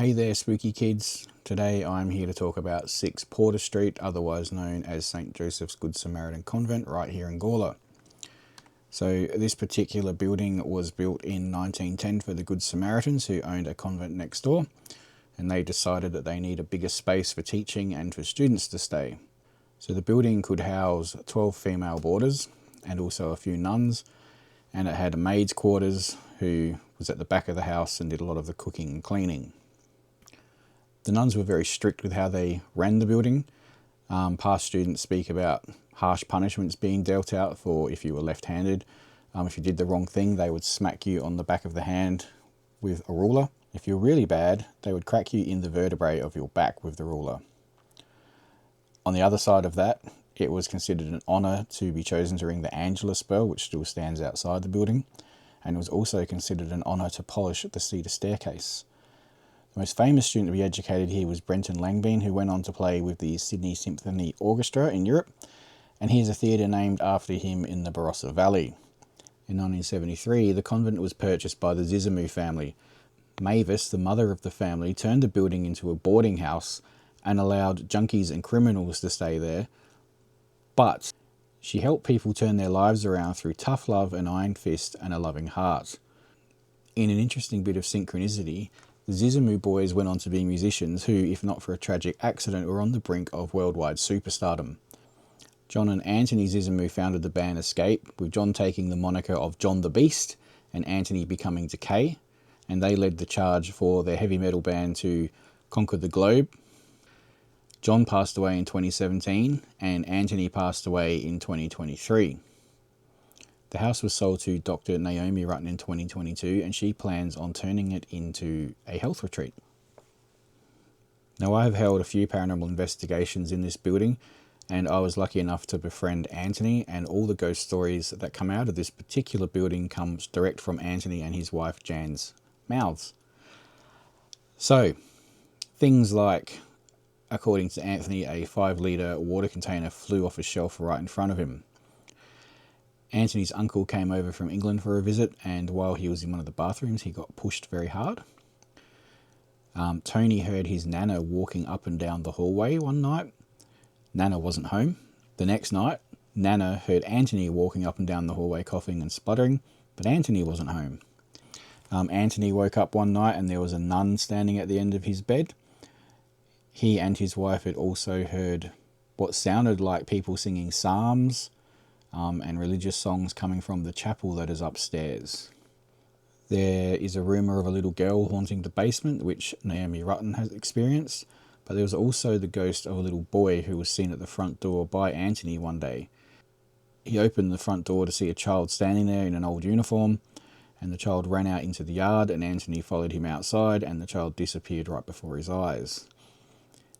Hey there spooky kids, today I'm here to talk about 6 Porter Street, otherwise known as St Joseph's Good Samaritan Convent, right here in Gawler. So this particular building was built in 1910 for the Good Samaritans who owned a convent next door, and they decided that they need a bigger space for teaching and for students to stay. So the building could house 12 female boarders and also a few nuns, and it had a maid's quarters who was at the back of the house and did a lot of the cooking and cleaning. The nuns were very strict with how they ran the building. Past students speak about harsh punishments being dealt out for if you were left-handed. If you did the wrong thing, they would smack you on the back of the hand with a ruler. If you're really bad, they would crack you in the vertebrae of your back with the ruler. On the other side of that, it was considered an honour to be chosen to ring the Angelus bell, which still stands outside the building, and it was also considered an honour to polish the cedar staircase. The most famous student to be educated here was Brenton Langbein, who went on to play with the Sydney Symphony Orchestra in Europe, and here's a theatre named after him in the Barossa Valley. In 1973, the convent was purchased by the Zisimou family. Mavis, the mother of the family, turned the building into a boarding house and allowed junkies and criminals to stay there, but she helped people turn their lives around through tough love, an iron fist, and a loving heart. In an interesting bit of synchronicity, the Zisimou boys went on to be musicians who, if not for a tragic accident, were on the brink of worldwide superstardom. John and Anthony Zisimou founded the band Escape, with John taking the moniker of John the Beast and Anthony becoming Decay, and they led the charge for their heavy metal band to conquer the globe. John passed away in 2017 and Anthony passed away in 2023. The house was sold to Dr Naomi Rutten in 2022, and she plans on turning it into a health retreat. Now, I have held a few paranormal investigations in this building, and I was lucky enough to befriend Anthony, and all the ghost stories that come out of this particular building comes direct from Anthony and his wife Jan's mouths. So, things like, according to Anthony, a 5-litre water container flew off a shelf right in front of him. Anthony's uncle came over from England for a visit, and while he was in one of the bathrooms, he got pushed very hard. Tony heard his Nana walking up and down the hallway one night. Nana wasn't home. The next night, Nana heard Anthony walking up and down the hallway coughing and spluttering, but Anthony wasn't home. Anthony woke up one night and there was a nun standing at the end of his bed. He and his wife had also heard what sounded like people singing psalms and religious songs coming from the chapel that is upstairs. There is a rumour of a little girl haunting the basement, which Naomi Rutten has experienced, but there was also the ghost of a little boy who was seen at the front door by Anthony one day. He opened the front door to see a child standing there in an old uniform, and the child ran out into the yard, and Anthony followed him outside, and the child disappeared right before his eyes.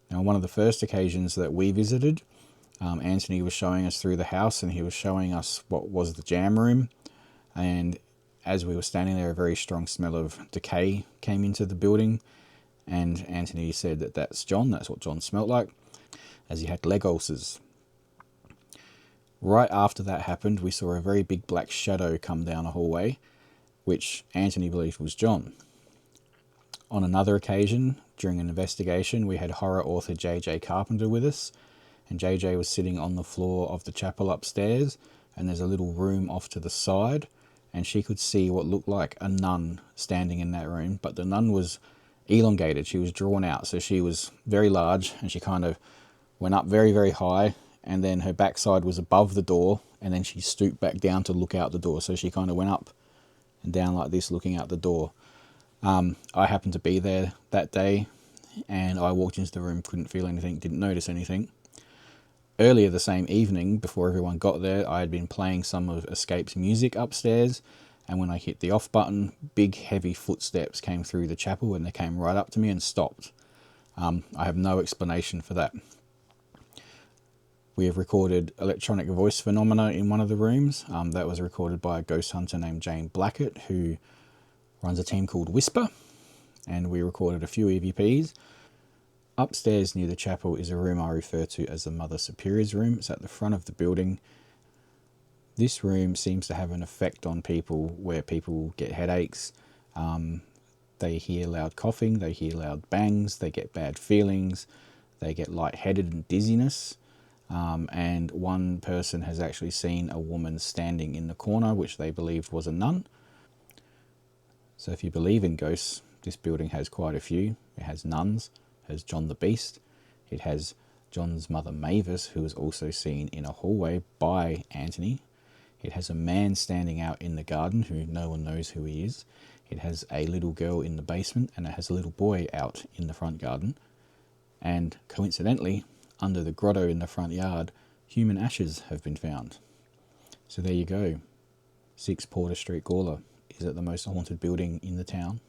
Now, on one of the first occasions that we visited, Anthony was showing us through the house, and he was showing us what was the jam room, and as we were standing there, a very strong smell of decay came into the building, and Anthony said that that's what John smelt like, as he had leg ulcers. Right after that happened, we saw a very big black shadow come down a hallway, which Anthony believed was John. On another occasion, during an investigation, we had horror author JJ Carpenter with us, and JJ was sitting on the floor of the chapel upstairs, and there's a little room off to the side, and she could see what looked like a nun standing in that room, but the nun was elongated, she was drawn out, so she was very large, and she kind of went up very, very high, and then her backside was above the door, and then she stooped back down to look out the door, so she kind of went up and down like this, looking out the door. I happened to be there that day, and I walked into the room, couldn't feel anything, didn't notice anything. Earlier the same evening, before everyone got there, I had been playing some of Escape's music upstairs, and when I hit the off button, big heavy footsteps came through the chapel, and they came right up to me and stopped. I have no explanation for that. We have recorded electronic voice phenomena in one of the rooms. That was recorded by a ghost hunter named Jane Blackett, who runs a team called Whisper, and we recorded a few EVPs. Upstairs near the chapel is a room I refer to as the Mother Superior's room. It's at the front of the building. This room seems to have an effect on people where people get headaches. They hear loud coughing, they hear loud bangs, they get bad feelings, they get lightheaded and dizziness. And one person has actually seen a woman standing in the corner, which they believed was a nun. So if you believe in ghosts, this building has quite a few. It has nuns, it has John the Beast, it has John's mother Mavis, who was also seen in a hallway by Anthony. It has a man standing out in the garden who no one knows who he is. It has a little girl in the basement, and it has a little boy out in the front garden. And coincidentally, under the grotto in the front yard, human ashes have been found. So there you go. 6 Porter Street, Gawler. Is it the most haunted building in the town?